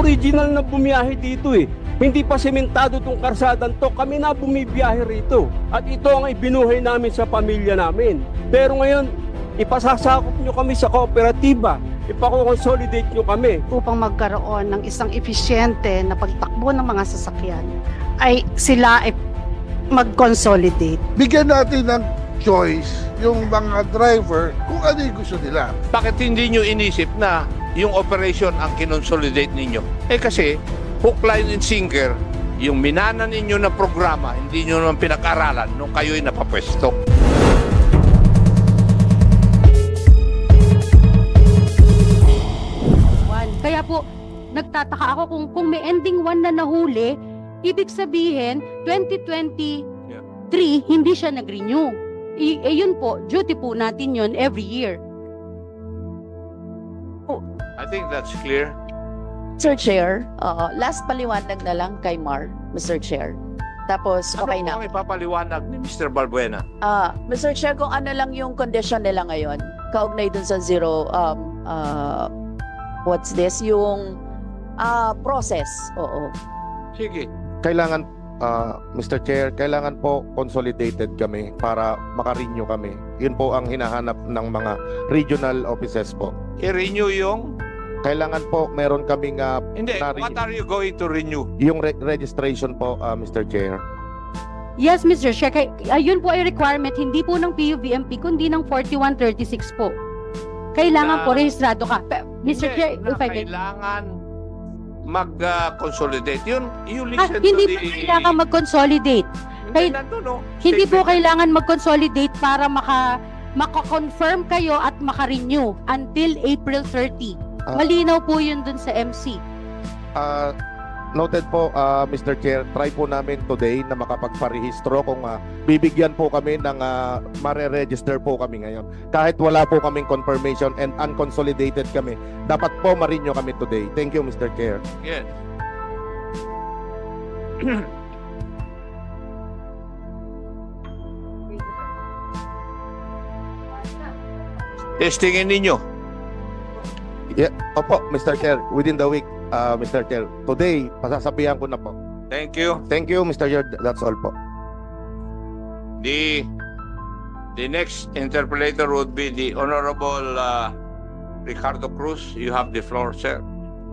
original na bumiyahe dito eh. Hindi pa sementado tong karsadan to, kami na bumibiyahe rito. At ito ang ibinuhay namin sa pamilya namin. Pero ngayon, ipasasakop nyo kami sa kooperatiba. Ipakoconsolidate nyo kami. Upang magkaroon ng isang efisyente na pagtakbo ng mga sasakyan, ay sila ay mag-consolidate. Bigyan natin ng choice yung mga driver kung ano yung gusto nila. Bakit hindi nyo inisip na yung operation ang kinonsolidate ninyo? Eh kasi, hook, line, and sinker, yung minana ninyo na programa, hindi nyo naman pinag-aralan nung kayo'y napapwesto. Kaya po, nagtataka ako kung may ending 1 na nahuli, ibig sabihin, 2023, hindi siya nag-renew. Yun po, duty po natin yun every year. I think that's clear. Mr. Chair, last paliwanag na lang kay Mar, Mr. Chair. Tapos, okay na. Ano ang ipapaliwanag ni Mr. Balbuena? Mr. Chair, kung ano lang yung condition nila ngayon, kaugnay dun sa zero, what's this? Yung process. Oo. Sige. Kailangan, Mr. Chair, kailangan po consolidated kami para maka-renew kami. Yun po ang hinahanap ng mga regional offices po. I-renew yung? Kailangan po meron kaming Hindi, what are you going to renew? yung registration po, Mr. Chair. Yes, Mr. Chair. Yun po ay requirement, hindi po ng PUVMP, kundi ng 4136 po. Kailangan po rehistrado ka. Mr. Chair, if I may. Kailangan mag-consolidate. Yun, you listen Hindi to po kailangan mag-consolidate. Hindi po kailangan mag-consolidate para maka-confirm kayo at maka-renew until April 30. Malinaw po yun dun sa MC. Noted po, Mr. Chair, try po namin today na makapagparehistro kung bibigyan po kami ng mare-register po kami ngayon. Kahit wala po kaming confirmation and unconsolidated kami, dapat po ma-renew kami today. Thank you, Mr. Chair. Yes. Testingin ninyo. Yeah, opo, Mr. Chair, within the week, Mr. Chair. Today, pasasabihan ko na po. Thank you. Thank you, Mr. Chair. That's all po. The next interpolator would be the Honorable Ricardo Cruz. You have the floor, sir.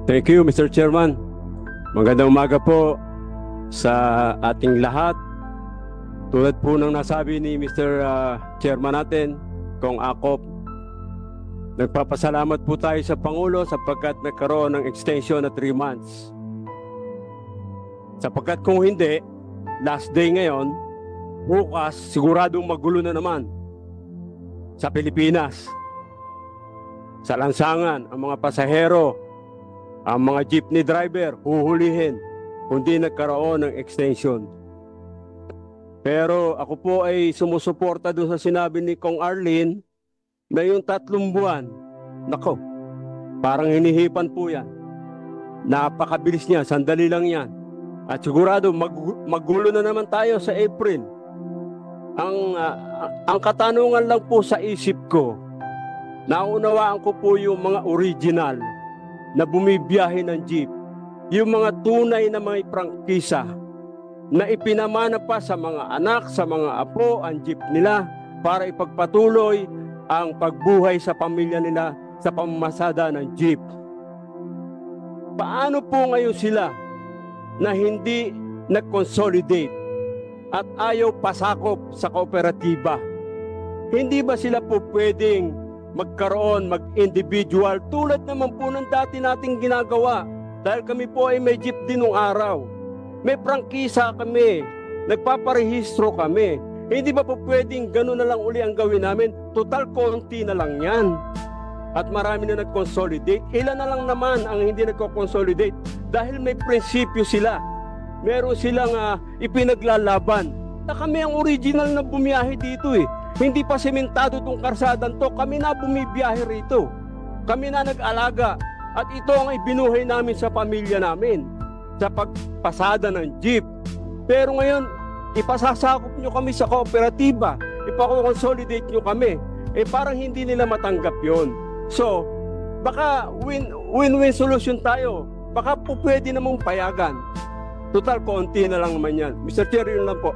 Thank you, Mr. Chairman. Magandang umaga po sa ating lahat. Tulad po ng nasabi ni Mr. Chairman natin, Kong Akop, nagpapasalamat po tayo sa Pangulo sapagkat nagkaroon ng extension na 3 months. Sapagkat kung hindi, last day ngayon, bukas siguradong magulo na naman sa Pilipinas. Sa lansangan, ang mga pasahero, ang mga jeepney driver, huhulihin kung di nagkaroon ng extension. Pero ako po ay sumusuporta doon sa sinabi ni Kong Arlene na yung 3 buwan, nako, parang hinihipan po yan. Napakabilis niya, sandali lang yan. At sigurado magulo na naman tayo sa April. Ang katanungan lang po sa isip ko, naunawaan ko po yung mga original na bumibiyahe ng jeep, yung mga tunay na may prangkisa na ipinamana pa sa mga anak, sa mga apo, ang jeep nila para ipagpatuloy ang pagbuhay sa pamilya nila sa pamamasada ng jeep. Paano po ngayon sila na hindi nag-consolidate at ayaw pasakop sa kooperatiba? Hindi ba sila po pwedeng magkaroon, mag-individual tulad naman po ng dati nating ginagawa? Dahil kami po ay may jeep din nung araw. May prangkisa kami, nagpaparehistro kami. Hindi ba po pwedeng gano'n na lang uli ang gawin namin? Total konti na lang yan. At marami na nag-consolidate. Ilan na lang naman ang hindi nagko-consolidate? Dahil may prinsipyo sila. Meron silang ipinaglalaban. Na kami ang original na bumiyahe dito eh. Hindi pa sementado itong karsadan to. Kami na bumibiyahe rito. Kami na nag-alaga. At ito ang ibinuhay namin sa pamilya namin. Sa pagpasada ng jeep. Pero ngayon, ipasasakop nyo kami sa kooperatiba, ipakoconsolidate nyo kami, parang hindi nila matanggap yon. So, baka win-win solution tayo. baka po pwede namang payagan. Total, konti na lang naman yan. Mr. Chair, yun lang po.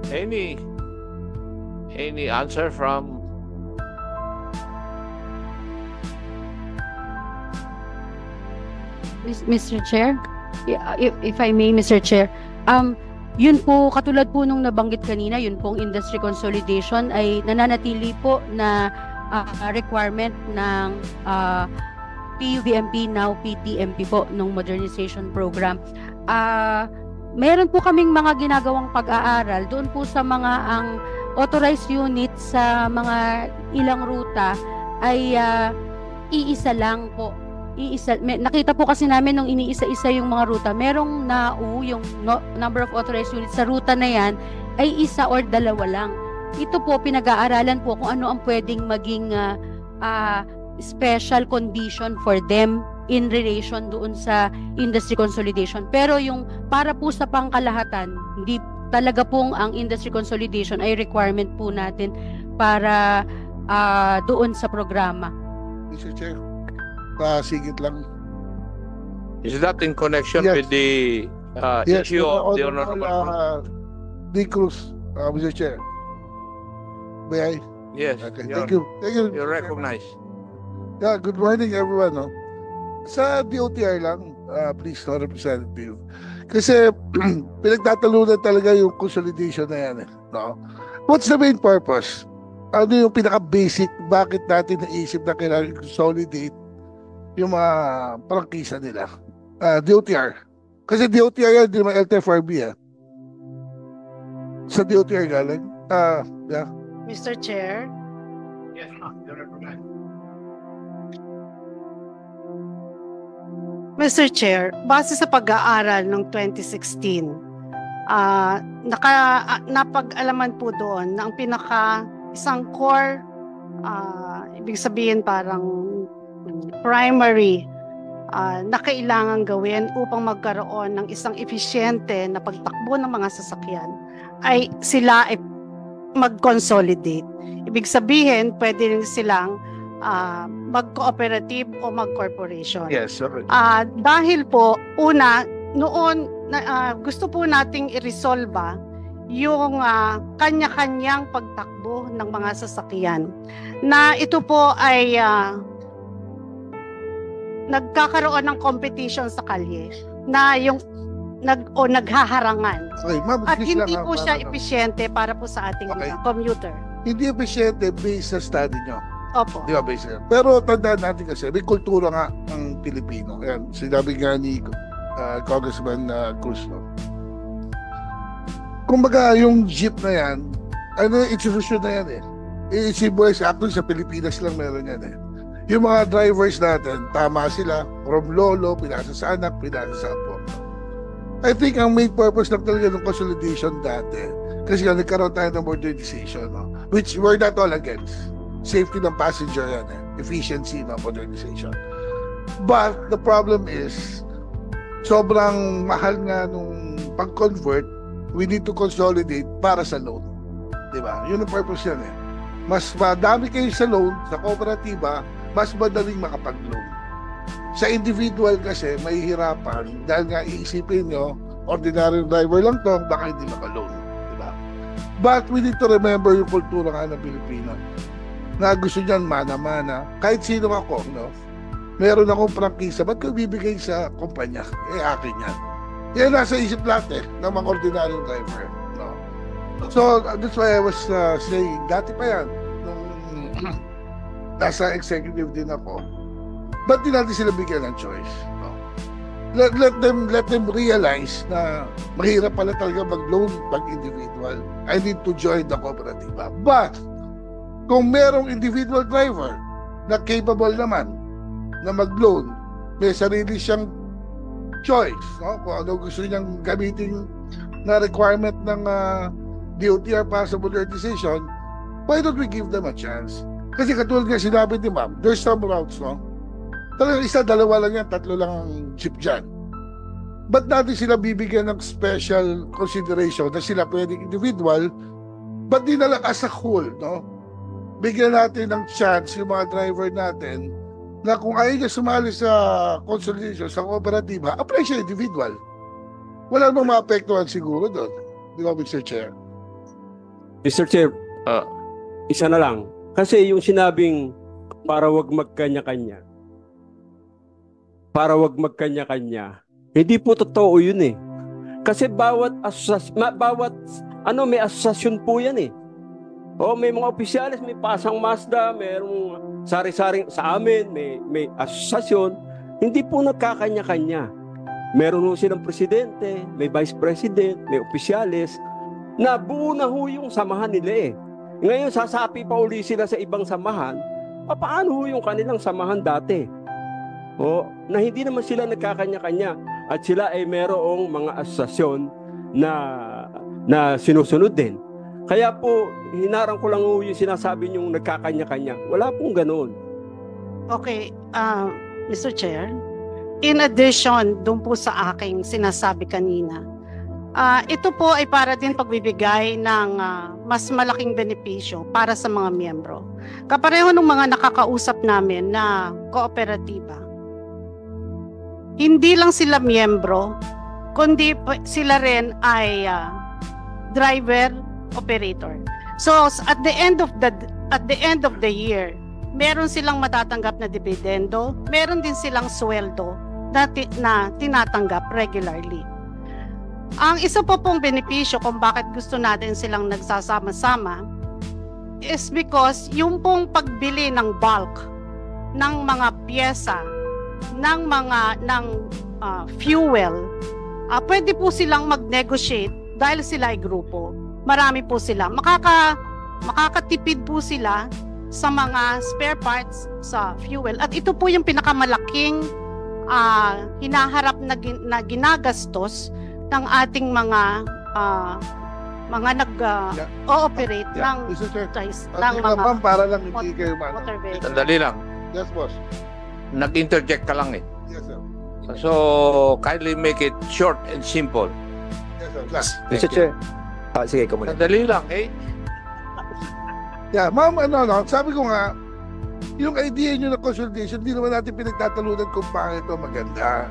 Any answer from Mr. Chair, if I may, Mr. Chair, yun po, katulad po nung nabanggit kanina, yun pong industry consolidation ay nananatili po na requirement ng PUVMP, now PTMP po, nung modernization program. Meron po kaming mga ginagawang pag-aaral doon po sa mga ang authorized unit sa mga ilang ruta ay iisa lang po. Nakita po kasi namin nung iniisa-isa yung mga ruta, merong yung number of authorized units sa ruta na yan ay isa or dalawa lang. Ito po, pinag-aaralan po kung ano ang pwedeng maging special condition for them in relation doon sa industry consolidation. Pero yung para po sa pangkalahatan, hindi talaga pong ang industry consolidation ay requirement po natin para doon sa programa. Mr. Chair, sigit lang. is that in connection Yes. with the issue of the honorable? D. Cruz, Mr. Chair. May I? Yes, Okay, you're, thank you. Thank you. you're recognized. Yeah, good morning everyone. No? Sa DOTR lang, please, no, Representative. Kasi pinagtatalunan talaga yung consolidation na yan. No? What's the main purpose? Ano yung pinaka-basic, bakit natin naisip na kailangan consolidate yung mga prangkisa nila? DOTR. Kasi DOTR yan, hindi naman LTFRB. Sa DOTR galing. Yeah. Mr. Chair, Yes, you're recognized. Mr. Chair, base sa pag-aaral ng 2016, napag-alaman po doon na ang isang core, ibig sabihin parang primary na kailangan gawin upang magkaroon ng isang efisyente na pagtakbo ng mga sasakyan ay sila ay mag-consolidate. Ibig sabihin, pwede rin silang mag-cooperative o mag-corporation. Yes, okay. Dahil po, una, noon, gusto po nating i-resolve yung kanya-kanyang pagtakbo ng mga sasakyan. Na ito po ay nagkakaroon ng competition sa kalye na yung naghaharangan. Okay, ma'am, At please hindi lang, po siya episyente para po sa ating Okay. mga commuter. Hindi epesyente based sa study nyo. Opo. Di ba, based yan? Pero tandaan natin kasi, may kultura nga ang Pilipino. Ayan, sinabi nga ni Congressman Cruz. No? Kumbaga, yung jeep na yan, institution na yan eh. Si Boys, actually sa Pilipinas lang meron yan eh. Yung mga drivers natin, tama sila, from lolo, pinasa sa anak, pinasa sa apo. I think ang main purpose lang talaga ng consolidation dati, kasi nga nagkaroon tayo ng modernization, no? Which we're not all against. Safety ng passenger yan efficiency ng modernization. But the problem is, sobrang mahal nga nung pag-convert, we need to consolidate para sa loan. Diba? Yun ang purpose yan eh. Mas madami kayo sa loan, sa kooperatiba, mas madaling makapag-loan. Sa individual kasi, may hirapan dahil nga iisipin nyo, ordinary driver lang to, baka hindi maka-loan. Diba? But we need to remember yung kultura nga ng Pilipino na gusto niyan mana-mana. Kahit sino ako, no? Meron akong prangkisa, ba't ko bibigay sa kumpanya? Akin yan. Yan nasa isip lahat ng mga ordinary driver. No? So, that's why I was saying, dati pa yan, nung nasa executive din ako, ba't di natin sila bigyan ng choice? No? Let them realize na mahirap pala talaga mag-loan pag-individual. I need to join the cooperative. But, kung merong individual driver na capable naman na mag-loan, may sarili siyang choice, no? Kung ano gusto niyang gamitin na requirement ng DOTR para sa modernization, why don't we give them a chance? Kasi katulad nga sinabi ni ma'am, there's some routes, no? Talagang isa, dalawa lang yan, tatlo lang ang jeep dyan. Ba't natin sila bibigyan ng special consideration na sila pwedeng individual, ba't di na lang as a whole, no? bigyan natin ng chance yung mga driver natin na kung ayaw niya sumali sa consolidation, sa kooperatiba, apply siya individual. Wala namang maapektuhan siguro doon. Di ba, Mr. Chair? Mr. Chair, isa na lang. Kasi yung sinabing para wag magkanya-kanya, hindi po totoo yun eh. Kasi bawat may asosasyon po yan eh. O may mga opisyalis, may Pasang Mazda, mayroong sari-saring sa amin, may asosasyon. Hindi po nagkakanya-kanya. Meron ho silang presidente, may vice president, may opisyalis, na buo na ho yung samahan nila eh. Ngayon, sasapi pa uli sila sa ibang samahan, paano ho yung kanilang samahan dati? O, na hindi naman sila nagkakanya-kanya at sila ay merong mga asosasyon na sinusunod din. Kaya po, hinarang ko lang yung sinasabi niyong nagkakanya-kanya. Wala pong ganoon. Okay, Mr. Chair, in addition dun po sa aking sinasabi kanina, ito po ay para din pagbibigay ng mas malaking benepisyo para sa mga miyembro. Kapareho ng mga nakakausap namin na kooperatiba, hindi lang sila miyembro, kundi sila rin ay driver, operator. So at the end of the year, meron silang matatanggap na dividendo, meron din silang sweldo na tinatanggap regularly. Ang isa po pong benepisyo kung bakit gusto natin silang nagsasama-sama is because yung pong pagbili ng bulk ng mga pyesa ng fuel, pwede po silang mag-negotiate dahil sila ay grupo. Marami po sila. Makakatipid po sila sa mga spare parts sa fuel. At ito po yung pinakamalaking hinaharap na ginagastos ng ating mga nag-ooperate ng Mr. Chair, ng mga para lang hindi kayo motor vehicles. Sandali lang. Yes, boss. Nag-interject ka lang eh. Yes, sir. So, kindly make it short and simple. Yes, sir. Last. Mr. Chair. Sige, ikaw muna. Sandali lang eh. Yeah, ma'am, sabi ko nga, yung idea nyo na consolidation, di naman natin pinagtatalunan kung pangit o maganda.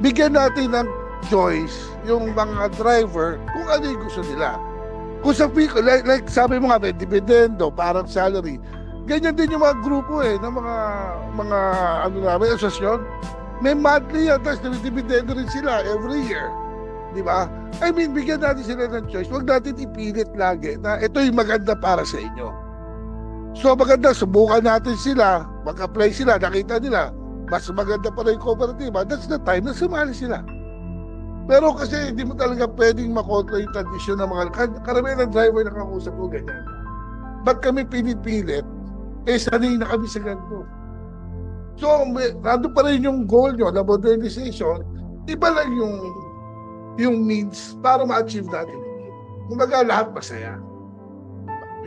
Bigyan natin ng choice yung mga driver kung ano yung gusto nila. Kung sa pico, like sabi mo nga, may dividendo, parang salary. Ganyan din yung mga grupo ng mga may asosasyon. May monthly yan, tapos dividendo rin sila every year. Di ba? I mean, bigyan natin sila ng choice. Huwag natin ipilit lagi na ito yung maganda para sa inyo. So maganda, subukan natin sila, mag-apply sila, nakita nila, mas maganda pa rin yung kooperatiba, that's the time na sumali sila. Pero kasi hindi mo talaga pwedeng makontra yung tradisyon ng mga, karamihan ng driver na kakausap ko ganyan. Ba't kami pinipilit? Sanay na kami sa ganito. So, nandun pa rin yung goal nyo na modernization, iba lang yung means para ma-achieve natin. Kumbaga lahat masaya.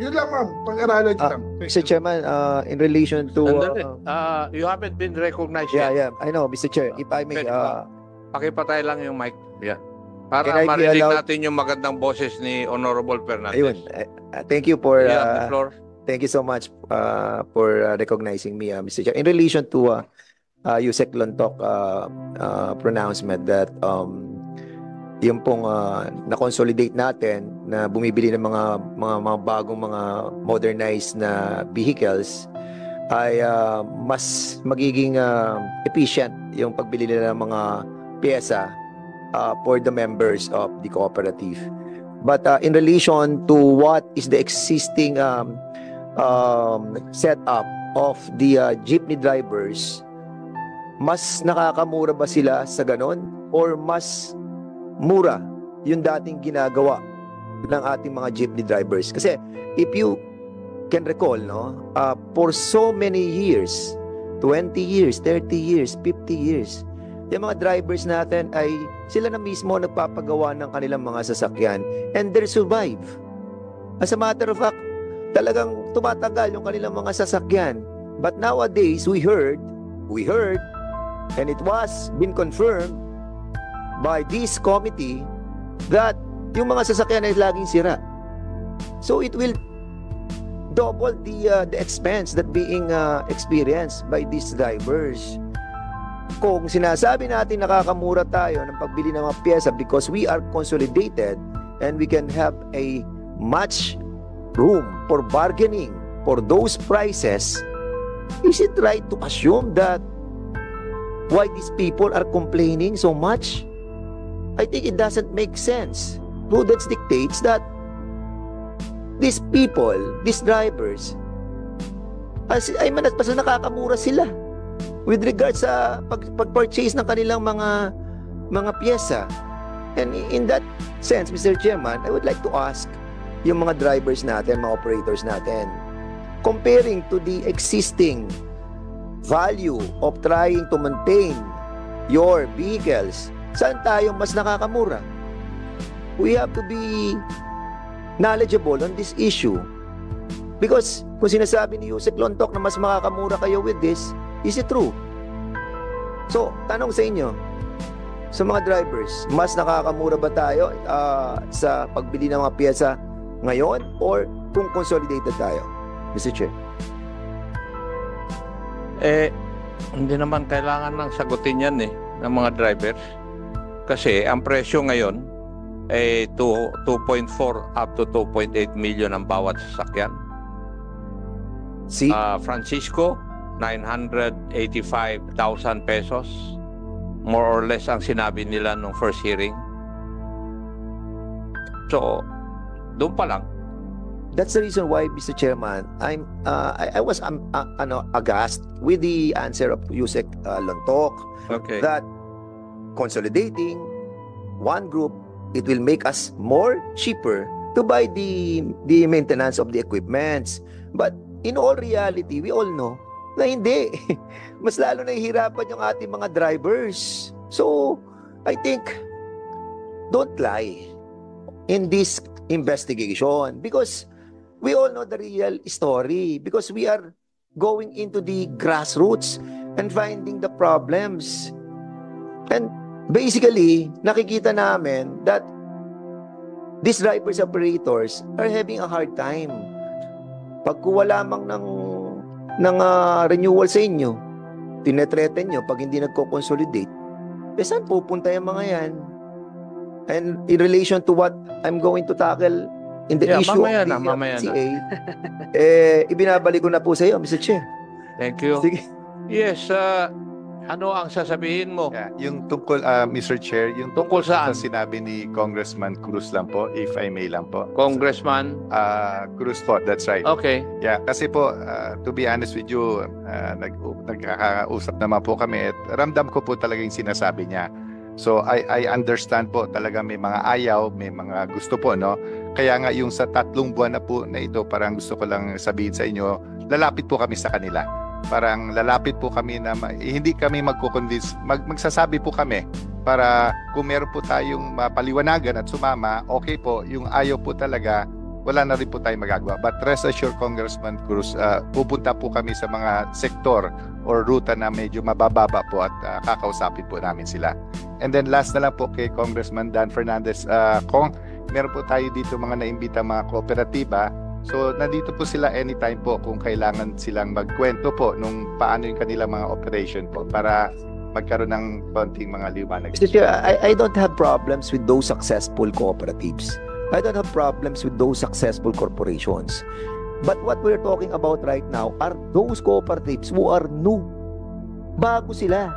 Yun lang, ma'am. Pag-aralan nyo lang. Mr. Chairman, in relation to... Sandali. You haven't been recognized yet. Yeah, I know, Mr. Chair. If I may... Pakipatay lang yung mic. Yeah. Can Para I be marinig allowed- natin yung magandang boses ni Honorable Fernandez. ayun. Thank you for... You have the floor. Thank you so much for recognizing me, Mr. Chair. In relation to Yusek Lontok pronouncement that yung pong na-consolidate natin na bumibili ng mga bagong mga modernized na vehicles ay mas magiging efficient yung pagbili nila ng mga pyesa for the members of the cooperative. But in relation to what is the existing setup of the jeepney drivers, mas nakakamura ba sila sa ganon or mas mura yung dating ginagawa ng ating mga jeepney drivers? Kasi if you can recall, for so many years, 20 years, 30 years, 50 years, yung mga drivers natin ay sila na mismo nagpapagawa ng kanilang mga sasakyan and they survive. As a matter of fact, talagang tumatagal yung kanilang mga sasakyan. But nowadays, we heard, and it was been confirmed by this committee that yung mga sasakyan ay laging sira. So it will double the expense that being experienced by these drivers. Kung sinasabi natin nakakamura tayo ng pagbili ng mga pyesa because we are consolidated and we can have a much room for bargaining for those prices, is it right to assume that why these people are complaining so much? I think it doesn't make sense. Prudence dictates that these people, these drivers, ay manas pa nakakamura sila with regards sa pag-purchase ng kanilang mga pyesa. And in that sense, Mr. Chairman, I would like to ask yung mga drivers natin, mga operators natin, comparing to the existing value of trying to maintain your vehicles, saan tayo mas nakakamura? We have to be knowledgeable on this issue. Because kung sinasabi ni Yusek Lontok na mas makakamura kayo with this, is it true? So, tanong sa inyo, sa mga drivers, mas nakakamura ba tayo sa pagbili ng mga pyesa ngayon or kung consolidated tayo? Mr. Chair. Hindi naman kailangan ng sagutin yan ng mga drivers. Kasi ang presyo ngayon ay 2.4 up to 2.8 million ang bawat sasakyan. Francisco, 985,000 pesos. More or less ang sinabi nila nung first hearing. So, doon pa lang. That's the reason why, Mr. Chairman, I was aghast with the answer of Yusek Lontok that consolidating one group, it will make us more cheaper to buy the maintenance of the equipments. But in all reality, we all know na hindi. Mas lalo nahihirapan yung ating mga drivers. So, I think, don't lie in this investigation because we all know the real story because we are going into the grassroots and finding the problems. And basically, nakikita namin that these drivers operators are having a hard time. Pag kuha lamang ng renewal sa inyo, tinetreten nyo pag hindi nagko-consolidate, saan pupunta yung mga yan? And in relation to what I'm going to tackle in the issue of the CA, ibinabalik ko na po sa iyo, Mr. Chair. Thank you. Sige. Yes, ano ang sasabihin mo? Yung tungkol, Mr. Chair, yung Tungkol saan? sa sinabi ni Congressman Cruz lang po, if I may lang po. Congressman? Cruz po, that's right. Okay. Yeah, kasi po, to be honest with you, nagkakausap naman po kami at ramdam ko po talaga yung sinasabi niya. So, I understand po talaga may mga ayaw, may mga gusto po, no? Kaya nga yung sa 3 buwan na po na ito, parang gusto ko lang sabihin sa inyo, lalapit po kami sa kanila. Parang lalapit po kami na hindi kami magko-convince, magsasabi po kami para kung meron po tayong mapaliwanagan at sumama, okay po, yung ayaw po talaga, wala na rin po tayong magagawa. But rest assured, Congressman Cruz, pupunta po kami sa mga sektor or ruta na medyo mabababa po at kakausapin po namin sila. And then last na lang po kay Congressman Dan Fernandez, Kung meron po tayo dito mga naimbita mga kooperatiba, so nandito po sila anytime po kung kailangan silang magkwento po nung paano yung kanilang mga operation po para magkaroon ng konting mga liwanag. Mr. Chair, I don't have problems with those successful cooperatives. I don't have problems with those successful corporations. But what we're talking about right now are those cooperatives who are new. Bago sila.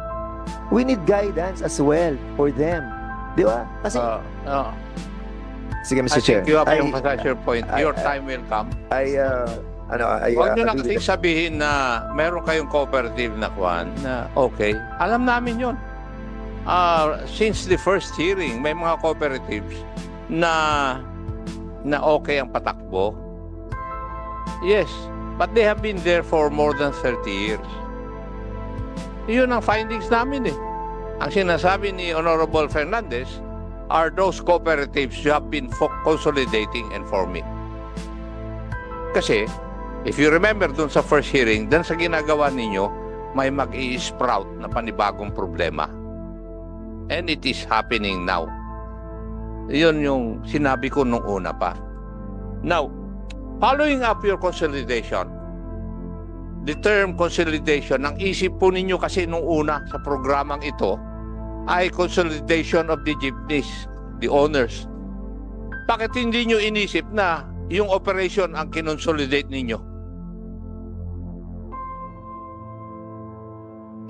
We need guidance as well for them. Di ba? Kasi... Sige, Mr. Chair. I think you have emphasized your point. Your time will come. Huwag nyo lang kasing sabihin na meron kayong cooperative na kuwan na okay. Alam namin yun. Since the first hearing, may mga cooperatives na okay ang patakbo. Yes, but they have been there for more than 30 years. Yun ang findings namin eh. Ang sinasabi ni Honorable Fernandez are those cooperatives who have been consolidating and forming. Kasi, if you remember dun sa first hearing, dun sa ginagawa ninyo, may mag-i-sprout na panibagong problema. And it is happening now. Yun yung sinabi ko nung una pa. Now, Following up your consolidation, the term consolidation, ang isip po ninyo kasi nung una sa programang ito ay consolidation of the jeepneys, the owners. Bakit hindi nyo inisip na yung operation ang kinonsolidate ninyo?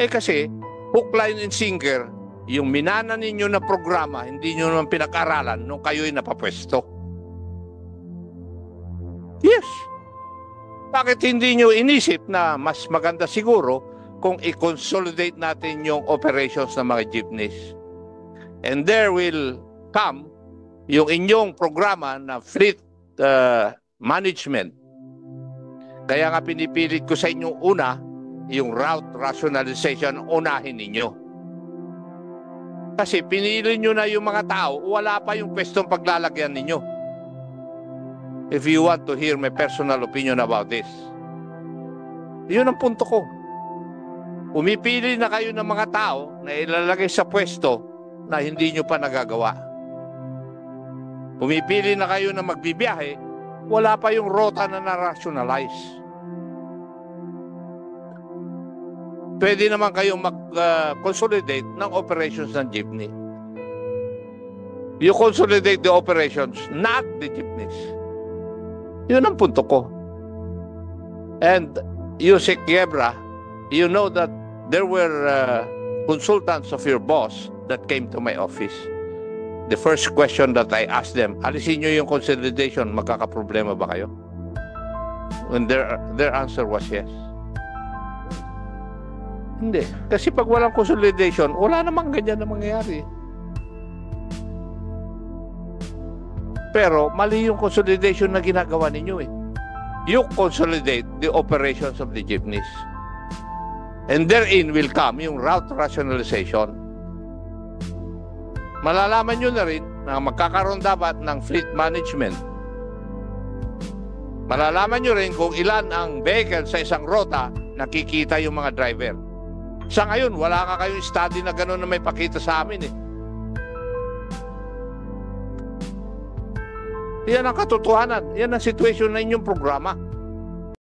Eh kasi, hook, line, and sinker, yung minana ninyo na programa, hindi nyo naman pinag-aralan nung kayo'y napapwesto. Yes. Bakit hindi nyo inisip na mas maganda siguro kung i-consolidate natin yung operations ng mga jeepneys? And there will come yung inyong programa na fleet management. Kaya nga pinipilit ko sa inyo una, yung route rationalization, unahin ninyo. Kasi pinili nyo na yung mga tao, wala pa yung pwestong paglalagyan ninyo. If you want to hear my personal opinion about this. Yun ang punto ko. Umipili na kayo ng mga tao na ilalagay sa pwesto na hindi nyo pa nagagawa. Pumipili na kayo na magbibiyahe, wala pa yung rota na na-rationalize. Pwede naman kayong mag-consolidate ng operations ng jeepney. You consolidate the operations, not the jeepneys. Yun ang punto ko. And you, Sec. Yebra, you know that there were consultants of your boss that came to my office. The first question that I asked them, alisin nyo yung consolidation, magkakaproblema ba kayo? And their answer was yes. Hindi. Kasi pag walang consolidation, wala namang ganyan na mangyayari. Pero mali yung consolidation na ginagawa ninyo eh. You consolidate the operations of the jeepneys. And therein will come yung route rationalization. Malalaman nyo na rin na magkakaroon dapat ng fleet management. Malalaman nyo rin kung ilan ang vehicle sa isang rota nakikita yung mga driver. Sa ngayon, wala ka kayong study na gano'n na may pakita sa amin eh. Yan ang katotohanan. Yan ang situation na inyong programa.